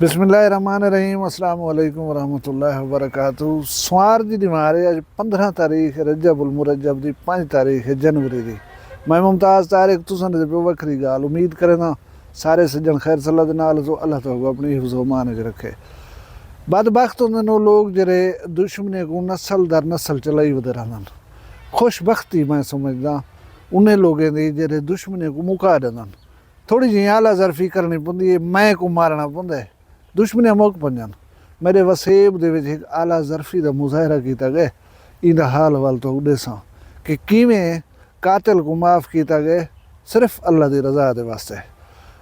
बिस्मिल्लाहिर्रहमानिर्रहीम अस्सलाम वालेकुम वरहमतुल्लाहि वबरकातुहू। सोमवार की दीवार है अज 15 तारीख रजबुल मुरज्जब की 5 तारीख है जनवरी की। मैं मुमताज़ तारिक तुसन दे पे वखरी गाल उम्मीद करे ना सारे सज्जन खैर सल्ला दे नाल तो अल्लाह तो अपनी हिफ्ज़ व मान च रखे। बदबख्त होंदे ने लोग जेरे दुश्मने को नस्ल दर नस्ल चलाई वदे रहंदन। खुशबख्ती मैं समझदा उन्हें लोगों की जेरे दुश्मने को मुका देंदन। थोड़ी जी आला जरफी करनी पौंदी है, मैं को मारना पौंदा है, दुश्मने मुक पंजन। मेरे वसेब दे विच एक आला जरफी का मुजाहरा किया गया। इंदा हाल वाल तो देसा कि किवें कातिल को माफ़ किया गया सिर्फ अल्लाह की रज़ा के वास्ते।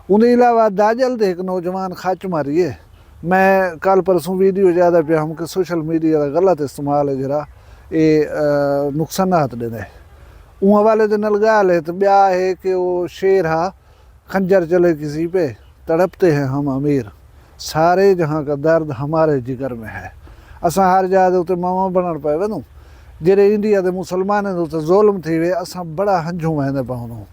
उनके अलावा दाजल दे एक नौजवान खच मारी है। मैं कल परसों वीडियो ज़्यादा पे हम कि सोशल मीडिया का गलत इस्तेमाल है जरा ये नुकसानात देंदे। उन हवाले दे नाल गाल है तो ब्या है कि वो शेर हा खंजर चले किसी पे तड़पते हैं हम अमीर, सारे जहाँ का दर्द हमारे जिगर में है। असा हर जा दे मामा बनन पे वनूं जेरे इंडिया के मुसलमानों के उत्ते जुल्म थी वे असा बड़ा हंझू वहंदे पाऊं।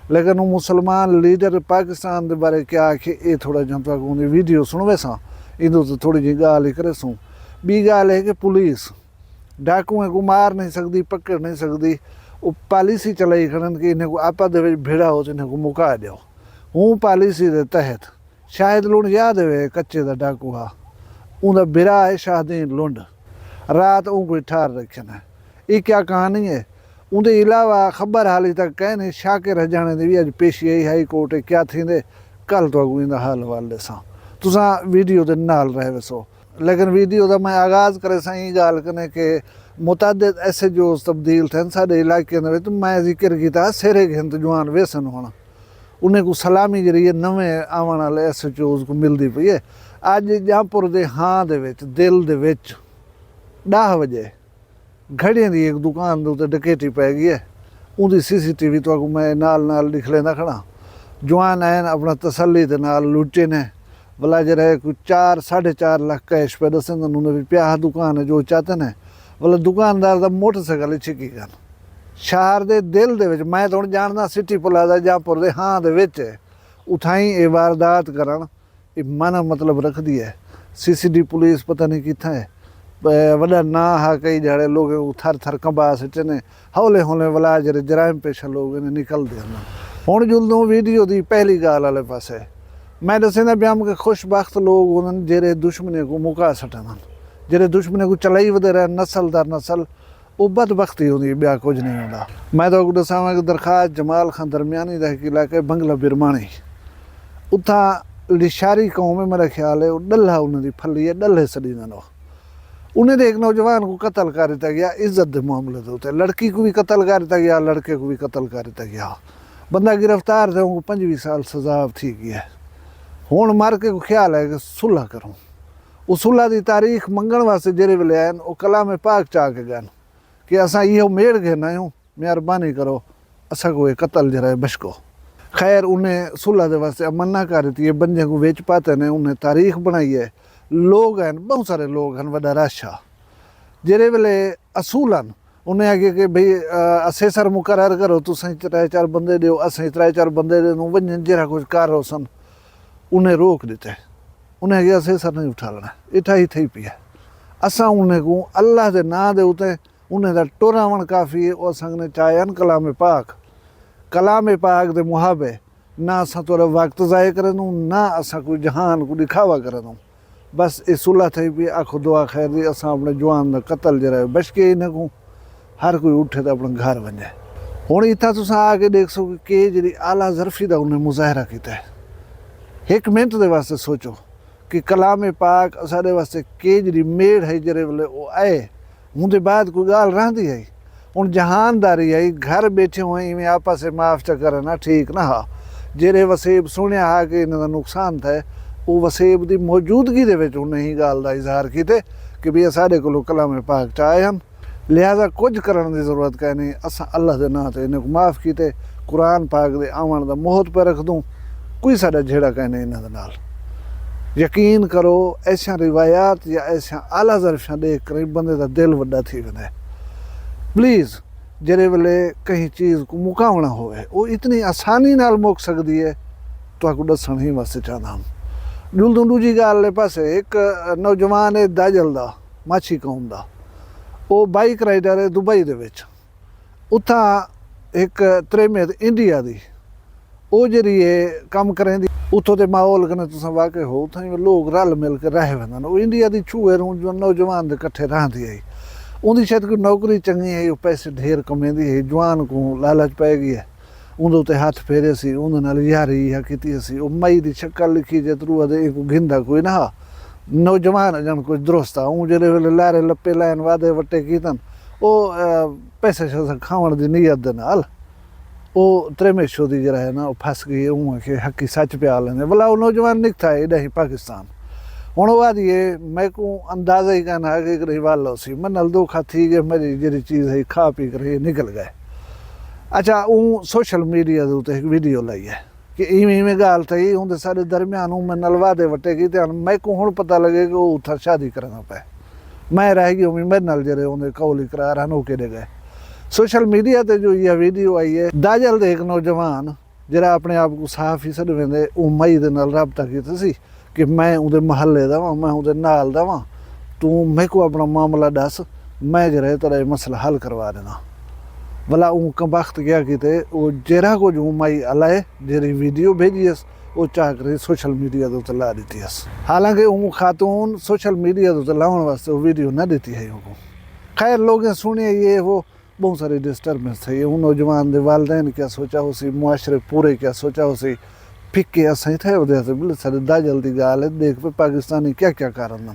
लेकिन वो मुसलमान लीडर पाकिस्तान के बारे क्या आखे ये थोड़ा जंता उनकी वीडियो सुनवे सा इन थोड़ी जी गाल ही करे सूँ। बी गाल है कि पुलिस डाकुएं को मार नहीं सकती, पकड़ नहीं सकती। वो पॉलिसी चलाई खड़न कि इन्हें को आपा दे भेड़ा हो तो इन्हें को मुका दो। हूँ पॉलिसी के तहत शायद लुंड याद है कच्चे का डाकू हा उनका बिरा है शाहदीन लुंड रात ऊ कोई ठार रखन है। ये क्या कहानी है। उनके अलावा खबर हाली तक कह नहीं शाकिर हजाने की भी अज पेशी आई हाई कोर्ट है क्या थी कल तो इंदा हाल वाल दसा तुसा वीडियो के नाल रहे वसो। लेकिन वीडियो का मैं आगाज़ करे सा ये गाल कने के मुतअद्दिद ऐसे जो तब्दील थे साढ़े इलाके तो मैं जिक्र किया सेरे घंत जवान वेसन होना उन्हें को सलामी जरिए नवे आवन वाले एस एच ओज़ को मिलती पई है। अज जहाँपुर के हाँ दे विच दिल दे विच 10 बजे घड़ियां की एक दुकान के उत्ते डकैती पै गई है। उनकी CCTV तो मैं नाल नाल लिख लेना खड़ा। जवान आए अपना तसली के नाल लुटे ने भला जरा कोई 4-4.5 लाख कैश पे दसें उन्होंने भी प्याह दुकान है जो चाहते हैं भला दुकानदार का मोटरसाइकिल छिकी गन शहर के दिल दे विच। मैं तो जानना सिटी प्लाजा जहाँपुर के हाँ दे विच उठाई ये वारदात करन ये मन मतलब रखती है। CCD पुलिस पता नहीं कितना है वड़ा ना हा कई जड़े लोग थर थर कंबा सिटे ने हौले हौले वाला जरे जराइम पेशा लोग इन्हें निकलते हैं। हुण जुल्दों वीडियो की पहली गाल वाले पासे मैं दसेंदा ब्याम के खुशबख्त लोग उन्होंने जेरे दुश्मने को मुका सटन जेरे दुश्मने को चलाई वधे रहे नस्ल दर नस्ल वो बदबख्ती होंगी ब्या कुछ नहीं होता। मैं तो दसावा कि दरखास्त जमाल खान दरमियानी का एक इलाका बंगला बिरमानी उतना लिशारी कौम है मेरा ख्याल है। डल्ला उन्होंने फली है डल्ले सड़ी ना उन्हें एक नौजवान को कत्ल कर दिया गया इज्जत के मामले के उत्ते। लड़की को भी कत्ल कर दिया गया लड़के को भी कत्ल कर दिया गया। बंदा गिरफ्तार थे उनको 25 साल सजा थी गई है। हुण मर के को ख्याल है कि सुलह करूँ। उस सुलह की तारीख मंगण वास्ते जेरे वेले आए वो कलाम पाक चा के गए कि असा यो मेड़ घेना आयूँ मेहरबानी करो असा को कत्ल जरा बशको। खैर उन्हें सुलह के वास्ते मना कर दी बंजे को वेच पाते ने उन्हें तारीख बनाई है। लोग हैं बहुत सारे लोग हैं वड्डा रश आ जेरे वेले असूलन उन्हें आगे कि भाई असेसर मुकर्रर करो तुसें 3-4 बंदे दो असें 3-4 बंदे देनूं वंजन जरा कुछ कर सन उन्हें रोक दिते। उन्हें आगे असेसर नहीं उठा लेना इठा ही थी पी है। असा उन्हें को अल्लाह के ना दे उते उन्हें दा टोरावण काफ़ी है। और संगने चाहन कलाम पाक दे मुहाबे ना असा थोड़ा वक्त ज़ाय करूँ ना असा कोई जहान को दिखावा करूँ। बस ये सुलह थी पी आखो दुआ खैर दी असा अपने जवान का कत्ल जरा बच के इन्हें को हर कोई उठे तो अपने घर वजे। हुण इतना तुसा आके देख सको कि जी आला जरफी का उन्हें मुजाहरा किया है। 1 मिनट के वास्ते सोचो कि कलाम पाक साढ़े वास्ते के जी मेड़ है जरे वेले वो आए उनके बाद कोई गाल रही है। हुण जहानदारी आई घर बैठे हुए इवें आपस से माफ़ च करना ठीक ना हा। जेरे वसेब सुनिया हा कि इन्हों नुकसान था वो वसेब की मौजूदगी के उन्हें ही गाल का इजहार किए कि भी साढ़े को कलाम पाक च आए हैं लिहाजा कुछ करने की जरूरत कह नहीं। असा अल्लाह के नाँ इन्हें को माफ़ किए कुरान पाक के आवन का मोहत पर रख दूँ कोई साडा झेड़ा कह नहीं इन्होंने नाल। यकीन करो ऐसा रिवायात या ऐसा आला जरफियाँ देख कर बंदे का दिल वड्डा थी वने। प्लीज़ जेरे वेले कहीं चीज़ को मुकावना होवे वो इतनी आसानी नाल मुक सकती है तो दसन ही वास्ते चाहता हम। जुल ਤੋਂ ਦੂਜੀ ਗੱਲ ਪਾਸੇ ਇੱਕ ਨੌਜਵਾਨ ਹੈ ਦਾਜਲ ਦਾ ਮਾਛੀ ਕੌਮ ਦਾ, ਉਹ ਬਾਈਕ ਰਾਈਡਰ ਹੈ ਦੁਬਈ ਦੇ ਵਿੱਚ। ਉੱਥਾਂ ਇੱਕ ਤ੍ਰੇਮੇ ਇੰਡੀਆ ਦੀ ਉਹ ਜਿਹੜੀ ਹੈ ਕੰਮ ਕरें दी ਉੱਥੋਂ ਦੇ ਮਾਹੌਲ ਕਨੇ ਤੁਸੀਂ ਵਾਕੇ ਹੋ, ਉੱਥਾਂ ਲੋਕ ਰਲ ਮਿਲ ਕੇ ਰਹਿ ਵੰਦੇ ਨੇ। ਉਹ ਇੰਡੀਆ ਦੀ ਛੂਏ ਨੂੰ ਜੋ ਨੌਜਵਾਨ ਦੇ ਇਕੱਠੇ ਰਹਿੰਦੀ ਹੈ, ਉਹਦੀ ਸ਼ਾਇਦ ਕੋਈ ਨੌਕਰੀ ਚੰਗੀ ਹੈ, ਉਹ ਪੈਸੇ ਢੇਰ ਕਮਾਉਂਦੀ ਹੈ, ਜਵਾਨ को ਲਾਲਚ ਪੈ ਗਈ ਹੈ, ਉਹਦੇ ਉੱਤੇ ਹੱਥ ਫੇਰੇ ਸੀ, ਉਹਦੇ ਨਾਲ ਯਾਰੀ ਆ ਕੀਤੀ ਸੀ। ਉਹ ਮਈ ਦੀ ਸ਼ਕਲ ਲਿਖੀ ਜੇ ਤਰੂ ਦੇ ਇੱਕ ਗਿੰਦਾ ਕੋਈ ਨਾ ਨੌਜਵਾਨ ਜਨ ਕੋਈ ਦਰਸਤ ਆ ਉਹ ਜਿਹੜੇ ਵੇਲੇ ਲਾਰੇ ਲੱਪੇ ਲੈਣ ਵਾਦੇ ਵੱਟੇ ਕੀਤਨ ਉਹ ਪੈਸੇ ਖਾਵਣ ਦੀ ਨੀਅਤ ਦੇ ਨਾਲ ਉਹ ਤ੍ਰੇਮੇਸ਼ੋ ਦੀ ਜਿਹੜਾ ਹੈ ਨਾ ਉਹ ਫਸ ਗਈ। ਉਹ ਕਿ ਹੱਕੀ ਸੱਚ ਪਿਆ ਲੈਂਦੇ ਭਲਾ ਉਹ ਨੌਜਵਾਨ ਨਿਕਥਾ ਇਹਦਾ ਹੀ ਪਾਕਿਸਤਾਨ। ਹੁਣ ਉਹ ਆਦੀਏ ਮੈਂ ਕੋ ਅੰਦਾਜ਼ਾ ਹੀ ਕਰਨਾ ਕਿ ਰਿਵਾਲੋ ਸੀ ਮੈਂ ਨਲ ਦੋ ਖਾਤੀ ਕਿ ਮੇਰੀ ਜਿਹੜੀ ਚੀਜ਼ ਹੈ ਖਾ ਪੀ ਕਰ ਨਿਕਲ ਗਏ। अच्छा ਉਹ सोशल मीडिया ਦੇ ਉੱਤੇ ਇੱਕ ਵੀਡੀਓ ਲਈ ਹੈ ਕਿ ਇਵੇਂ ਗੱਲ ਥਈ ਹੁੰਦੇ ਸਾਡੇ ਦਰਮਿਆਨ ਉਹ ਮੈਂ ਨਲਵਾ ਦੇ ਵੱਟੇ ਕੀ ਤੇ ਮੈਂ ਕੋ ਹੁਣ ਪਤਾ ਲੱਗੇ ਕਿ ਉਹ ਉੱਥੇ ਸ਼ਾਦੀ ਕਰਨਾ ਪਏ। ਮੈਂ ਰਹਿ ਗਈ ਉਹ ਮੇਰੇ ਨਾਲ ਜਿਹੜੇ ਉਹਨੇ ਕੌਲ ਇਕਰਾਰ ਹਨ ਉਹ ਕਿਹੜੇ ਗਏ। सोशल मीडिया ਤੇ ਜੋ ਇਹ ਵੀਡੀਓ ਆਈ ਹੈ ਦਾਜਲ ਦੇ ਇੱਕ ਨੌਜਵਾਨ ਜਿਹੜਾ ਆਪਣੇ ਆਪ ਨੂੰ ਸਾਫ ਹੀ ਸਦਵੇਂਦੇ ਉਹ ਮਈ ਦੇ ਨਾਲ ਰਾਬਤਾ ਕੀਤਾ ਸੀ ਕਿ ਮੈਂ ਉਹਦੇ ਮਹੱਲੇ ਦਾ ਵਾਂ, ਮੈਂ ਉਹਦੇ ਨਾਲ ਦਾ ਵਾਂ, ਤੂੰ ਮੇਰੇ ਕੋ ਆਪਣਾ ਮਾਮਲਾ ਦੱਸ, ਮੈਂ ਜਿਹੜਾ ਤੇਰਾ ਇਹ ਮਸਲਾ ਹੱਲ ਕਰਵਾ ਦੇਣਾ। भला वो कम वक्त गया कि वो जरा को जो माई अलाए जेरी वीडियो भेजी वो चाह कर सोशल मीडिया तो ला देती है। हालांकि वो खातून सोशल मीडिया तो लाने वास्ते वो वीडियो न देती है उनको। खैर लोग सुनिए ये वो बहुत सारी डिस्टर्बेंस है। वो नौजवान दे वालदैन क्या सोचा हो सी, मुआशरे पूरे क्या सोचा हो सी, फिक्के सही थे वजह से बिल्कुल सारे दा जल्दी गाल है देख पे पाकिस्तानी क्या क्या कारण।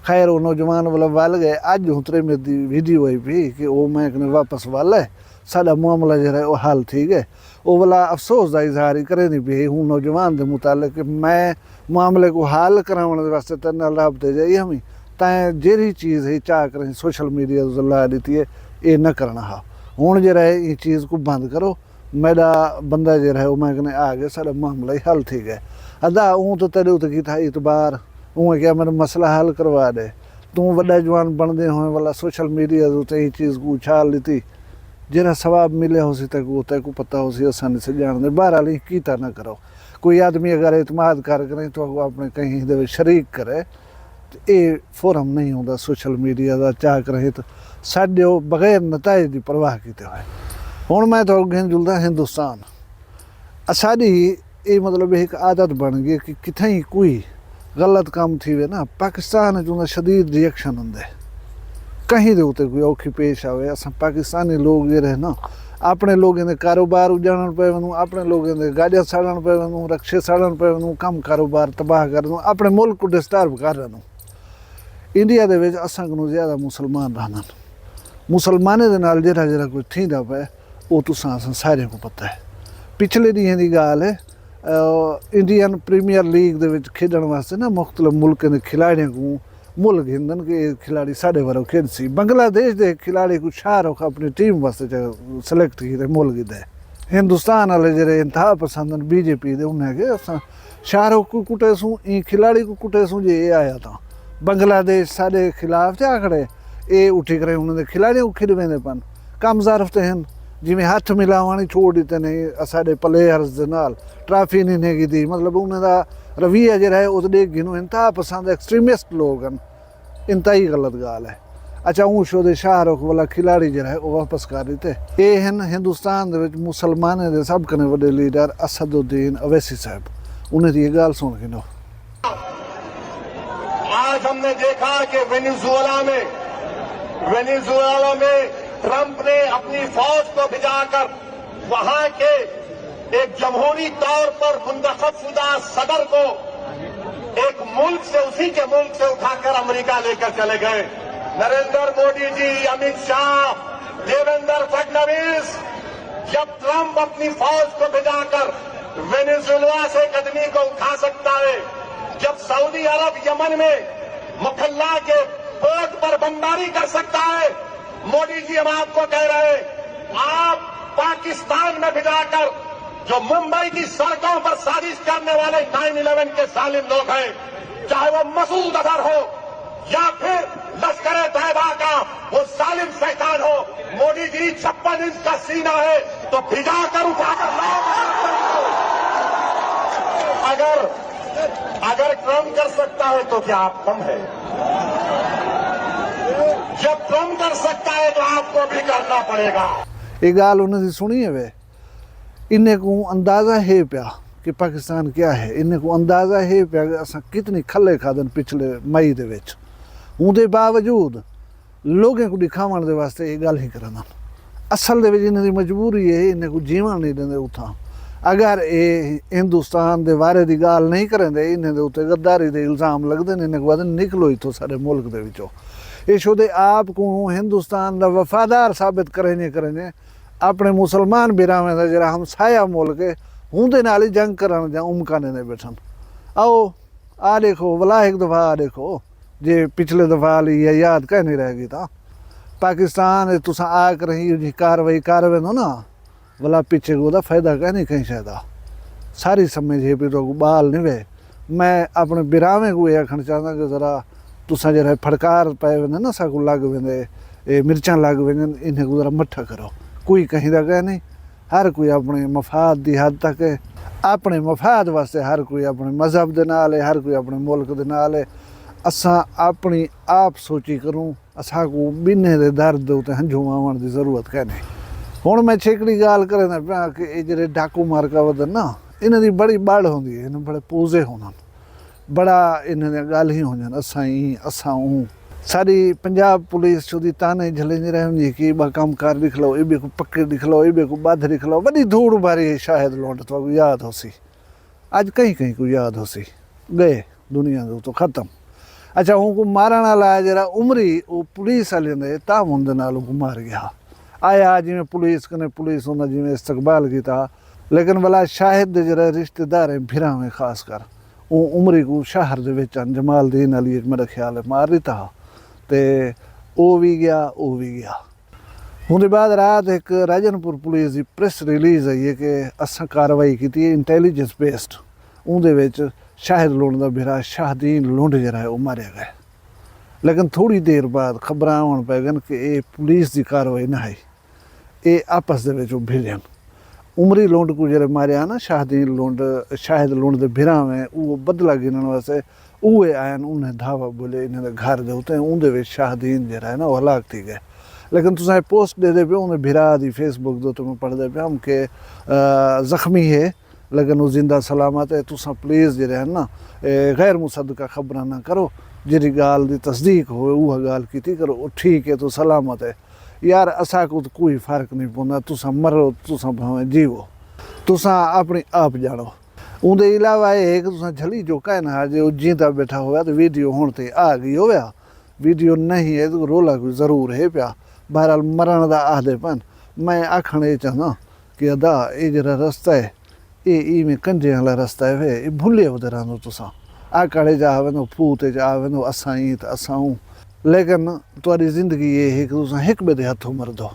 खैर वो नौजवान वाला वाल गए अज उतरे में दी वीडियो आई भी कि वो मैं कने वापस वाला है साडा मामला जो है वो हल ठीक है। वो वाला अफसोस का इजहार ही करे नहीं भी हूँ नौजवान के मुतालिक कि मैं मामले को हल कराने वास्ते तेरे नाल राबते जाइए हमें तैं जेरी चीज़ है चाह करें सोशल मीडिया तो ला दी है ये न करना हा। हूँ जो है ये चीज़ को बंद करो, मेरा बंदा जो है वो मैं कने आ गया साडा मामला ही हल ठीक है। अदा हूँ तो तेरे उत्ते की था इतबार वो क्या मेरा मसला हल करवा दे, तू वड्डा जवान बनते होने वाला सोशल मीडिया तो ये चीज़ को उछाल दी जरा सवाब मिले हो सी तक को पता हो सी आसानी से जान दे। बहरहाल कीता ना करो। कोई आदमी अगर एतमाद कर करें तो अपने कहीं दे शरीक करे तो ये फोरम नहीं होता सोशल मीडिया का चाह करें तो साढ़े बगैर नताइज की परवाह किए हुए। हुण मैं तो गहन जुलदा हिंदुस्तान साड़ी ये मतलब एक आदत बन गई कि कितें ही कोई गलत काम थी वे ना पाकिस्तान जो शदीद रिएक्शन होंगे कहीं दे उत्ते कोई औखी पेश आवे। अस पाकिस्तानी लोग ये रहे ना अपने लोगों के कारोबार उजाड़न पे वनूं, अपने लोगों के गाड़ियाँ साड़न पे वनूं, रक्शे साड़न पे वनूं, कम कारोबार तबाह कर दूँ, अपने मुल्क को डिस्टर्ब कर रहे। इंडिया दे विच असां कोलों ज़्यादा मुसलमान रहन, मुसलमाने दे नाल जरा जरा कोई थींदा पे वो तुसां असां सारे को पता है। पिछले ॾींहं दी ॻाल्हि है इंडियन प्रीमियर लीग दे विच खेडण वास्ते ना मुख्तलिफ मुल्क के खिलाड़ियों को मुल्क हिंदन के खिलाड़ी साढ़े वारों खेड सी। बांग्लादेश के खिलाड़ी को शाहरुख अपनी टीम वास्ते सिलेक्ट किए मुल्क दे। हिंदुस्तान वाले जरे इंतहा पसंद बीजेपी दे उन्हें के असां शाहरुख को कुटे सूं ई खिलाड़ी को कुटे सूं जे आया था बांग्लादेश साढ़े खिलाफ थे आखड़े ये उठी करे उन्होंने खिलाड़ियों को खिलवेंदे पन कम ज़ारफ हैं जिमें हाथ मिलावानी छोड़ दिते नहीं साढ़े प्लेयर्स दे नाल ट्राफी नहीं नेगी दी। मतलब उन्होंने रवैया जो है उस देख गिनो इंतहा पसंद एक्सट्रीमिस्ट लोग हैं, इंतहाई गलत गाल है। अच्छा हूँ शो शाहरुख वाला खिलाड़ी जो है वो वापस कर देते ये हैं हिंदुस्तान के मुसलमानों के सब कने बड़े लीडर असदुद्दीन अवैसी साहब, उन्हें ये गाल सुन के नो। आज हमने देखा कि वेनेजुएला में ट्रंप ने अपनी फौज को भिजाकर वहां के एक जमहूरी तौर पर मुंतखबशुदा सदर को एक मुल्क से उसी के मुल्क से उठाकर अमेरिका लेकर चले गए। नरेंद्र मोदी जी, अमित शाह, देवेंद्र फडणवीस, जब ट्रंप अपनी फौज को भिजाकर वेनेजुएला से एक आदमी को उठा सकता है, जब सऊदी अरब यमन में मुखल्ला के पोर्ट पर बमबारी कर सकता है, मोदी जी हम आपको कह रहे हैं आप पाकिस्तान में भिजाकर जो मुंबई की सड़कों पर साजिश करने वाले 9/11 के जालिम लोग हैं, चाहे वो मसूद अजहर हो या फिर लश्कर तैयबा का वो जालिम शैतान हो, मोदी जी 56 इंच का सीना है तो भिजाकर उठाकर अगर ट्रम्प कर सकता है तो क्या आप कम है? जब ट्रम्प कर सकता है तो आपको भी करना पड़ेगा। ये गाल उन्हें सुनी है वे, इन्हें को अंदाज़ा है पिया कि पाकिस्तान क्या है, इन्हें को अंदाज़ा है पिया कि असां कितनी खले खादन पिछले मई दे विच, उहदे बावजूद लोगों को दिखावन दे वास्ते ये गल ही करन। असल दे विच इन्हां दी मजबूरी है, इन्हें को जीवन नहीं देंदे उठां। अगर ये हिंदुस्तान दे बारे दी गाल नहीं करेंदे, इन्हें दे उत्ते गद्दारी दे इल्ज़ाम लगदे ने, इन्हें को आखदे निकलो इथों सारे मुल्क दे विचों। ये शुदे आप को हिंदुस्तान दा वफादार साबित करेंगे अपने मुसलमान बिरावें दा जरा हमसाया मुल्क है उहदे नाल ही जंग करन जा उमकाने ने बैठन। आओ आ देखो भला एक दफ़ा आ देखो, जे पिछले दफ़ा ली याद कह नहीं रहेगी था पाकिस्तान तुसा आ कर ही कार्रवाई कर वेंदो ना, भला पीछे को फायदा कह नहीं कहीं शायद सारी समझे भी तो बाल नहीं वे। मैं अपने बिरावें को यह आखना चाहता कि जरा तुसा जरा फड़कार पाए वेंदे ना, साकू लग वेंदे मिर्चां लग वेंदे, इन्हें को जरा मट्ठा करो। कोई कहीं दा कह नहीं, हर कोई अपने मफाद दी हद तक है, अपने मफाद वास्ते हर कोई अपने मजहब दे नाल है, हर कोई अपने मुल्क दे नाल है। असां अपनी आप सोची करूँ, असां को बिन्ने दे दर्द दे उत्ते हंझू आवन दी जरूरत कह नहीं। हुण मैं छेकड़ी गाल करना पिया कि ये जेह्ड़े डाकू मारका वधन ना, इन्हां दी बड़ी बड़ होंदी है, इन्हां बड़े पूजे होना, बड़ा इन्हां दी गल ही हो जान असां ही असां हूँ। सारी पंजाब पुलिस चुदी ताने झलेंदी रहंदी कि बा कम कार लिख लो, इबे को पक्के लिख लो, इबे को बाध लिख लो, वॾी धूड़ भारी शायद लौंड तो याद होसी, अज कहीं कहीं को याद होसी, गए दुनिया दे तो खत्म। अच्छा उनको मारण वाला जरा उमरी वो पुलिस वाले ने ताम होंदे नाल उनको मार गया, आया जिमें पुलिस कने पुलिस होंदा जिमें इस्तकबाल कीता, लेकिन भला शाहिद दे जरा रिश्तेदार हैं भिरा में खास कर वो उमरी को शहर दे विच जमालदीन अली मेरा ख्याल है मार दिता, ते वो भी गया। उहदे बाद रात एक राजनपुर पुलिस की प्रेस रिलीज़ आई है कि असां कार्रवाई की इंटैलीजेंस बेस्ड, उहदे विच शाहिद लुंड दा बिरा शाहदीन लुंड जरा है वो मारे गए। लेकिन थोड़ी देर बाद खबर आवन पै गन कि ये पुलिस की कार्रवाई ना है, ये आपस दे विच भिड़न। उमरी लुंड को जरा मारिया ना शाहदीन लुंड शाहिद लुंड दे बिरा में वो बदला गिनण वास्ते उहे आयन, उन्हें धावा बोले इन्हें घर दे उते उहदे विच शाहदीन जरा है ना वो हलाक थी गए। लेकिन तुसें पोस्ट दे पे उन्हें भिरा दी फेसबुक दो तुम्हें पढ़दे पे हम के जख्मी है लेकिन वो जिंदा सलामत है, तुसा प्लीज़ जरा है ना गैर मुसद्दका खबर ना करो, जिहड़ी गाल दी तस्दीक होवे उह गाल कीती करो, वो ठीक है तो सलामत है यार, असा को तो कोई फ़र्क नहीं पौंदा, तुसा मरो तुसा भावें जीवो, तुसा अपनी आप जानो। उहदे इलावा ये कि तुसा झली जो कहना जे जींदा बैठा होया तो वीडियो हुण ते आ गई होया, वीडियो नहीं है तो रोला कोई ज़रूर है पिया। बहरहाल मरण दा आखदे पन, मैं आखण ये चाहना कि अदा ये जरा रस्ता है ये इवें कंजे वाला रस्ता है वे, ये भुल्ले होते रहंदो तुसा, आकड़े जा वेंदो फूते जा वेंदो असां ही तो असां हूँ। लेकिन तुहारी ज़िंदगी ये है कि तुसा हिक ॿिए दे हथों मरदो,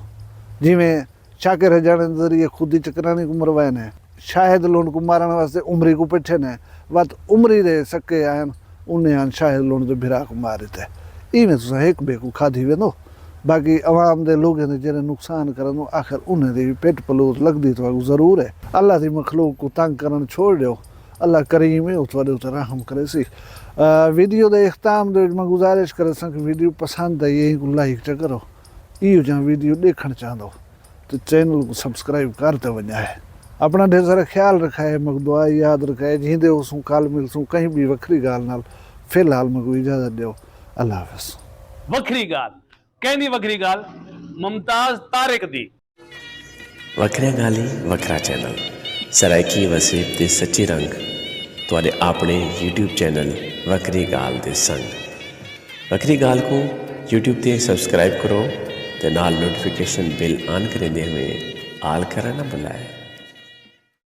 जिमें शाकिर हजाणे दे ज़रिए खुद ही चकरानी को मरवाए ने, शाहिद लुंड को मारण वास्ते उमरी को पिठे ने, वत उमरी दे सके आहिनि उन्हें आन शाहिद लुंड दे भिरा को मारे थे। इवें तुसा हिक ॿिए को खाधी वेंदो, बाकी अवाम दे लोगों ने जरे नुकसान करन आखिर उन्हें दे पेट पलूस लगदी तो ज़रूर है। अल्लाह दी मखलूक को तंग करन छोड़ दियो, अल्लाह करीम है तुहाडे उते रहम करे सी। वीडियो दे इख्ताम दे मैं गुजारिश करे सा कि वीडियो पसंद आई यही को लाइक च करो, इहो जहाँ वीडियो देखण चाहंदो तो चैनल को सब्सक्राइब करते वञा है। अपना ढेर सारा ख्याल रखा है, मग दुआ याद रखा है, जींदे होसूं काल मिलसूं कहीं भी वखरी गाल नाल। फिलहाल मगो इजाज़त दियो, अल्लाह हाफ़िज़। वखरी गाल कहनी वखरी गाल मुमताज तारिक दी वखरिया गाली वखरा चैनल सराइकी वसीब ते सच्ची रंग तुहाडे अपने यूट्यूब चैनल वखरी गाल दे संग। वखरी गाल को यूट्यूब ते सब्सक्राइब करो ते नाल नोटिफिकेशन बिल ऑन करेंदे हुए आल करा ना बुलाए।